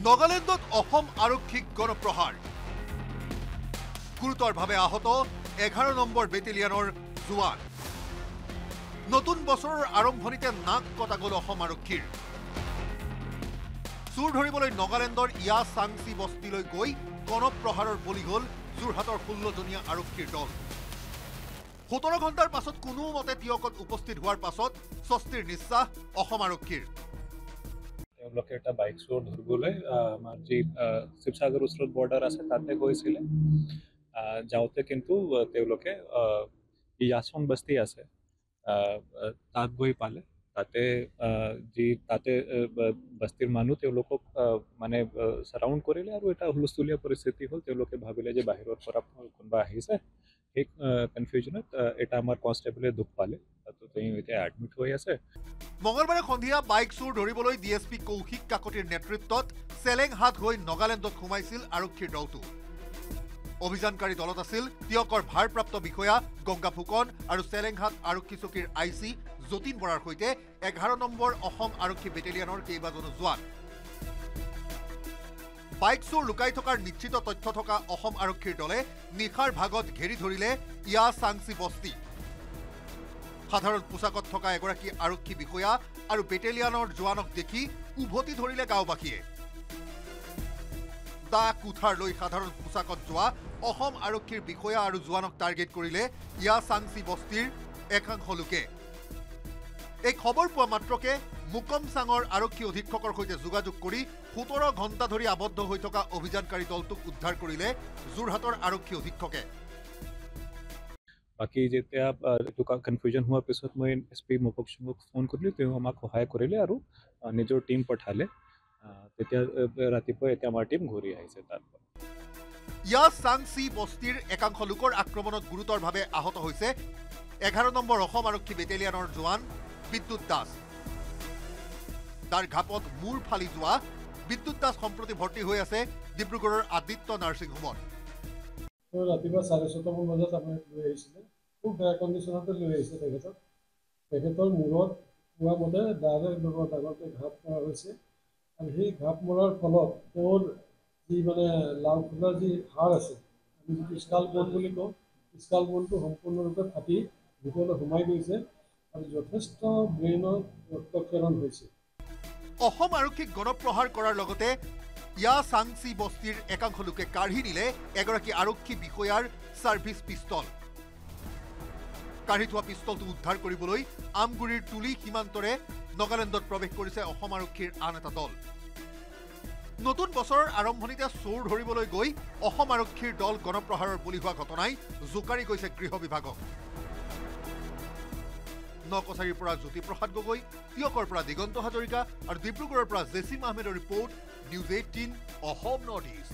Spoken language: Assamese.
নগালেণ্ডত অসম আৰক্ষীক গণপ্ৰহাৰ গুৰুতৰভাৱে আহত 11 নম্বৰ বেটেলিয়নৰ জোৱান নতুন বছৰৰ আৰম্ভণিতে নাক কটা গ'ল অসম আৰক্ষীৰ চুৰ ধৰিবলৈ নগালেণ্ডৰ ইয়া চাংচি বস্তিলৈ গৈ গণপ্ৰহাৰৰ বলি হ'ল যোৰহাটৰ 16জনীয়া আৰক্ষীৰ দল 17 ঘণ্টাৰ পাছত কোনো মতে তিয়কত উপস্থিত হোৱাৰ পাছত স্বস্তিৰ নিশ্বাস অসম আৰক্ষীৰ তেওঁলোকে এটা বাইক চোৰ ধৰিবলৈ আমাৰ যি শিৱসাগৰ ওচৰত বৰ্ডাৰ আছে তাতে গৈছিলে যাওঁতে কিন্তু তেওঁলোকে ইয়াছং বস্তি আছে তাত গৈ পালে তাতে বস্তিৰ মানুহ তেওঁলোকক মানে সাৰাউণ্ড কৰিলে আৰু এটা হুলস্থুলীয়া পৰিস্থিতি হ'ল তেওঁলোকে ভাবিলে যে বাহিৰৰ পৰা কোনোবা আহিছে সেই কনফিউজনত এটা আমাৰ কনষ্টেবলে দুখ পালে এতিয়া এডমিট হৈ আছে মঙলবাৰে সন্ধিয়া বাইক চুৰ ধৰিবলৈ ডিএছপি কৌশিক কাকতিৰ নেতৃত্বত চেলেংহাট হৈ নগালেণ্ডত সোমাইছিল আৰক্ষীৰ দলটো অভিযানকাৰী দলত আছিল তিয়কৰ ভাৰপ্ৰাপ্ত বিষয়া গংগা ফুকন আৰু চেলেংহাট আৰক্ষী চকীৰ আইচি যতীন বৰাৰ সৈতে 11 নম্বৰ অসম আৰক্ষী বেটেলিয়নৰ কেইবাজনো জোৱান বাইক চোৰ লুকাই থকাৰ নিশ্চিত তথ্য থকা অসম আৰক্ষীৰ দলে নিশাৰ ভাগত ঘেৰি ধৰিলে ইয়া চাংচি বস্তি সাধাৰণ পোছাকত থকা এগৰাকী আৰক্ষী বিষয়া আৰু বেটেলিয়নৰ জোৱানক দেখি উভতি ধৰিলে গাঁওবাসীয়ে দা কুঠাৰ লৈ সাধাৰণ পোছাকত যোৱা অসম আৰক্ষীৰ বিষয়া আৰু জোৱানক টাৰ্গেট কৰিলে ইয়া চাংচি বস্তিৰ একাংশ লোকে এই খবৰ পোৱা মাত্ৰকে মুকমচাঙৰ আৰক্ষী অধীক্ষকৰ সৈতে যোগাযোগ কৰি 17 ঘণ্টা ধৰি আবদ্ধ হৈ থকা অভিযানকাৰী দলটোক উদ্ধাৰ কৰিলে যোৰহাটৰ আৰক্ষী অধীক্ষকে বাকি যেতিয়া কনফিউজন হোৱাৰ পিছত মই এছপি মুকুক সিঙক ফোন কৰিলোঁ তেওঁ আমাক সহায় কৰিলে আৰু নিজৰ টীম পঠালে তেতিয়া ৰাতিপুৱা এতিয়া আমাৰ টীম ঘূৰি আহিছে তাৰ পৰা ইয়া চাংচি বস্তিৰ একাংশ লোকৰ আক্ৰমণত গুৰুতৰভাৱে আহত হৈছে 11 নম্বৰ অসম আৰক্ষী বেটেলিয়নৰ জোৱান বিদ্যুৎ দাস তাৰ ঘাপত মূৰ ফালি যোৱা বিদ্যুৎ দাস সম্প্ৰতি ভৰ্তি হৈ আছে ডিব্ৰুগড়ৰ আদিত্য নাৰ্ছিং হোমত ৰাতিপুৱা 6:30 বজাত আমাক লৈ আহিছিলে খুব বেয়া কণ্ডিশ্যনতে লৈ আহিছে তেখেতৰ মূৰত পোৱা মতে ডাঙৰ ডাঙৰকৈ ঘাপ মৰা হৈছে আৰু সেই ঘাপ মৰাৰ ফলত তেওঁৰ যি মানে লাও খোলাৰ যি হাড় আছে আমি যিটো স্কাল বোন বুলি কওঁ স্কাল বোনটো সম্পূৰ্ণৰূপে ফাটি ভিতৰলৈ সোমাই গৈছে আৰু যথেষ্ট ব্ৰেইনত ৰক্তক্ষৰণ হৈছে অসম আৰক্ষীক গণপ্ৰহাৰ কৰাৰ লগতে ইয়া চাংচি বস্তিৰ একাংশ লোকে কাঢ়ি নিলে এগৰাকী আৰক্ষী বিষয়াৰ ছাৰ্ভিচ পিষ্টল কাঢ়ি থোৱা পিষ্টলটো উদ্ধাৰ কৰিবলৈ আমগুৰিৰ তুলি সীমান্তৰে নগালেণ্ডত প্ৰৱেশ কৰিছে অসম আৰক্ষীৰ আন এটা দল নতুন বছৰৰ আৰম্ভণিতে চোৰ ধৰিবলৈ গৈ অসম আৰক্ষীৰ দল গণপ্ৰহাৰৰ বলি হোৱা ঘটনাই জোকাৰি গৈছে গৃহ বিভাগক নকছাৰীৰ পৰা জ্যোতিপ্ৰসাদ গগৈ তিয়কৰ পৰা দিগন্ত হাজৰিকা আৰু ডিব্ৰুগড়ৰ পৰা জেচিম আহমেদৰ report news 18 Assam north east